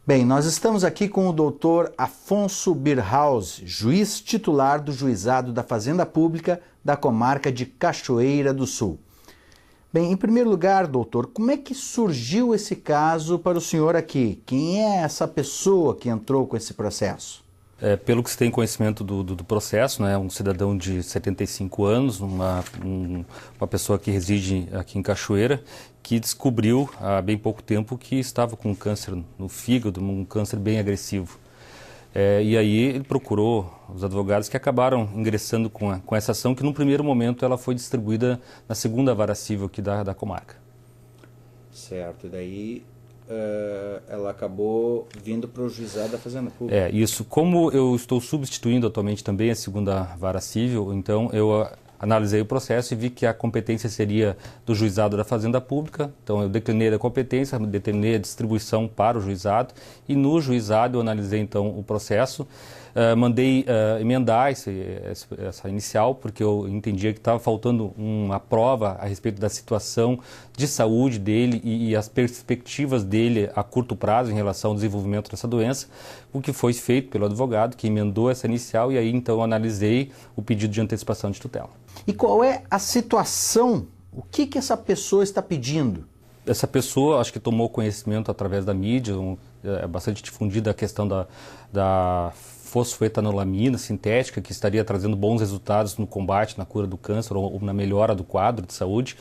Bem, nós estamos aqui com o doutor Afonso Birhaus, juiz titular do Juizado da Fazenda Pública da comarca de Cachoeira do Sul. Bem, em primeiro lugar, doutor, como é que surgiu esse caso para o senhor aqui? Quem é essa pessoa que entrou com esse processo? Pelo que se tem conhecimento do processo, né, um cidadão de 75 anos, uma pessoa que reside aqui em Cachoeira, que descobriu há bem pouco tempo que estava com câncer no fígado, um câncer bem agressivo. E aí ele procurou os advogados que acabaram ingressando com essa ação, que no primeiro momento ela foi distribuída na segunda vara civil aqui da comarca. Certo, e daí ela acabou vindo para o Juizado da Fazenda Pública. Isso. Como eu estou substituindo atualmente também a segunda vara civil, então eu analisei o processo e vi que a competência seria do Juizado da Fazenda Pública. Então eu declinei a competência, determinei a distribuição para o Juizado e no Juizado eu analisei então o processo. Mandei emendar essa inicial, porque eu entendia que estava faltando uma prova a respeito da situação de saúde dele e as perspectivas dele a curto prazo em relação ao desenvolvimento dessa doença, o que foi feito pelo advogado, que emendou essa inicial, e aí então eu analisei o pedido de antecipação de tutela. E qual é a situação? O que essa pessoa está pedindo? Essa pessoa, acho que tomou conhecimento através da mídia, é bastante difundida a questão da fosfetanolamina sintética, que estaria trazendo bons resultados no combate, na cura do câncer ou na melhora do quadro de saúde.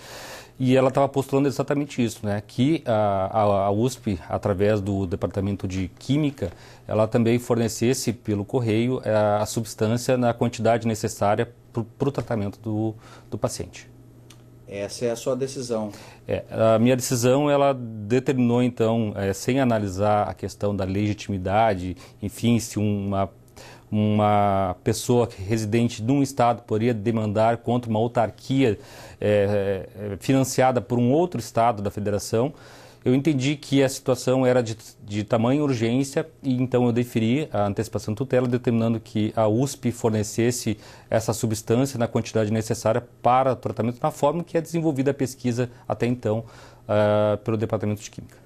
E ela estava postulando exatamente isso, né? Que a USP, através do Departamento de Química, ela também fornecesse pelo correio a substância na quantidade necessária para o tratamento do paciente. Essa é a sua decisão. A minha decisão, ela determinou então, sem analisar a questão da legitimidade, enfim, se uma pessoa residente de um estado poderia demandar contra uma autarquia financiada por um outro estado da federação. Eu entendi que a situação era de tamanha urgência e então eu deferi a antecipação de tutela, determinando que a USP fornecesse essa substância na quantidade necessária para o tratamento, na forma que é desenvolvida a pesquisa até então pelo Departamento de Química.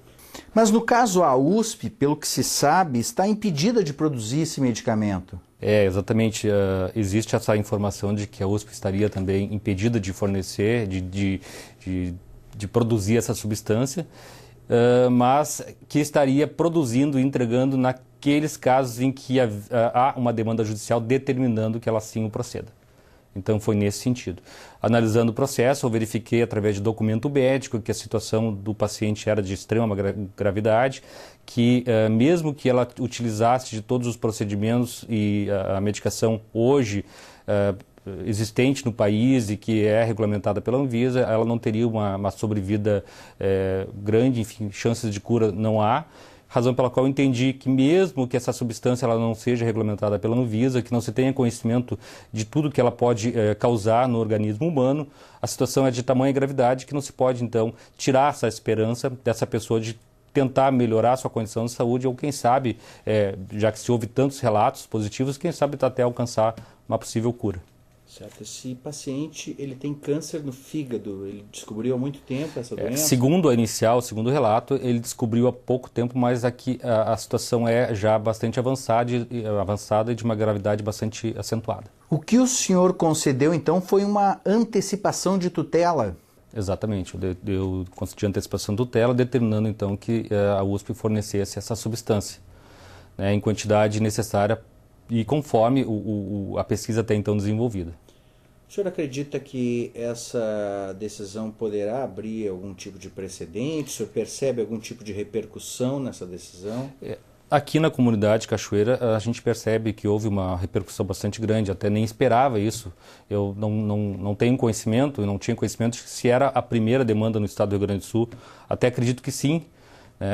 Mas no caso a USP, pelo que se sabe, está impedida de produzir esse medicamento. Exatamente. Existe essa informação de que a USP estaria também impedida de fornecer, de produzir essa substância, mas que estaria produzindo e entregando naqueles casos em que há uma demanda judicial determinando que ela sim o proceda. Então foi nesse sentido. Analisando o processo, eu verifiquei através de documento médico que a situação do paciente era de extrema gravidade, que mesmo que ela utilizasse de todos os procedimentos e a medicação hoje existente no país e que é regulamentada pela Anvisa, ela não teria uma sobrevida grande, enfim, chances de cura não há. Razão pela qual eu entendi que mesmo que essa substância ela não seja regulamentada pela Anvisa, que não se tenha conhecimento de tudo que ela pode causar no organismo humano, a situação é de tamanha gravidade que não se pode, então, tirar essa esperança dessa pessoa de tentar melhorar a sua condição de saúde ou, quem sabe, já que se ouve tantos relatos positivos, quem sabe até alcançar uma possível cura. Certo. Esse paciente, ele tem câncer no fígado, ele descobriu há muito tempo essa doença? Segundo a inicial, segundo o relato, ele descobriu há pouco tempo, mas aqui a situação é já bastante avançada e de uma gravidade bastante acentuada. O que o senhor concedeu, então, foi uma antecipação de tutela? Exatamente, eu concedi antecipação de tutela, determinando então que a USP fornecesse essa substância, né, em quantidade necessária e conforme a pesquisa até então desenvolvida. O senhor acredita que essa decisão poderá abrir algum tipo de precedente? O senhor percebe algum tipo de repercussão nessa decisão? Aqui na comunidade Cachoeira, a gente percebe que houve uma repercussão bastante grande, até nem esperava isso. Eu não tenho conhecimento, eu não tinha conhecimento de se era a primeira demanda no estado do Rio Grande do Sul. Até acredito que sim,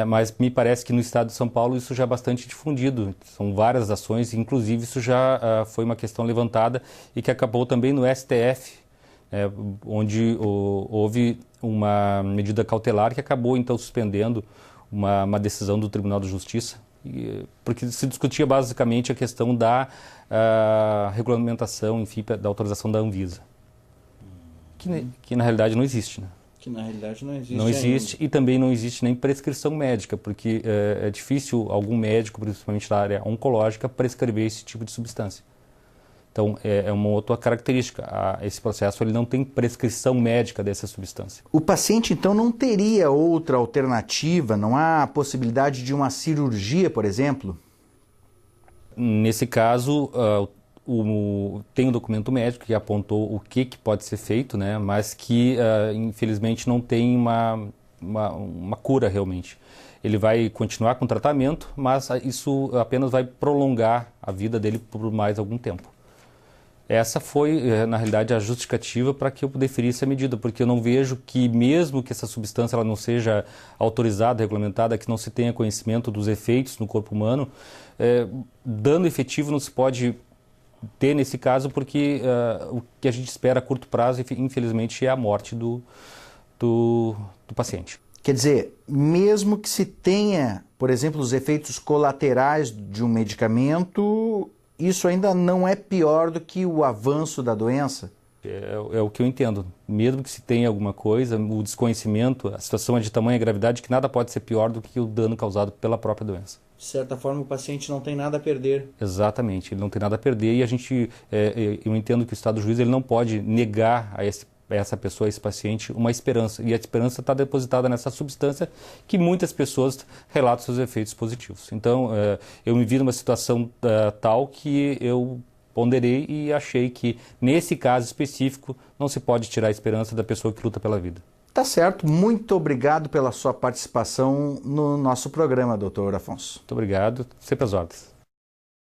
mas me parece que no estado de São Paulo isso já é bastante difundido. São várias ações, inclusive isso já foi uma questão levantada e que acabou também no STF, onde houve uma medida cautelar que acabou então suspendendo uma decisão do Tribunal de Justiça, porque se discutia basicamente a questão da regulamentação, enfim, da autorização da Anvisa, que na realidade não existe, né? Que na realidade não existe. Não existe ainda. E também não existe nem prescrição médica, porque é difícil algum médico, principalmente da área oncológica, prescrever esse tipo de substância. Então, é uma outra característica. Esse processo ele não tem prescrição médica dessa substância. O paciente, então, não teria outra alternativa? Não há possibilidade de uma cirurgia, por exemplo? Nesse caso, tem um documento médico que apontou o que pode ser feito, né, mas que, infelizmente, não tem uma cura realmente. Ele vai continuar com o tratamento, mas isso apenas vai prolongar a vida dele por mais algum tempo. Essa foi, na realidade, a justificativa para que eu deferisse a medida, porque eu não vejo que, mesmo que essa substância ela não seja autorizada, regulamentada, que não se tenha conhecimento dos efeitos no corpo humano, dano efetivo não se pode ter nesse caso, porque o que a gente espera a curto prazo, infelizmente, é a morte do paciente. Quer dizer, mesmo que se tenha, por exemplo, os efeitos colaterais de um medicamento, isso ainda não é pior do que o avanço da doença? É o que eu entendo. Mesmo que se tenha alguma coisa, o desconhecimento, a situação é de tamanha gravidade que nada pode ser pior do que o dano causado pela própria doença. De certa forma, o paciente não tem nada a perder. Exatamente, ele não tem nada a perder e eu entendo que o Estado do juiz ele não pode negar a essa pessoa, a esse paciente, uma esperança. E a esperança está depositada nessa substância que muitas pessoas relatam seus efeitos positivos. Então, eu me vi numa situação tal que eu ponderei e achei que, nesse caso específico, não se pode tirar a esperança da pessoa que luta pela vida. Tá certo. Muito obrigado pela sua participação no nosso programa, doutor Afonso. Muito obrigado. Sempre às ordens.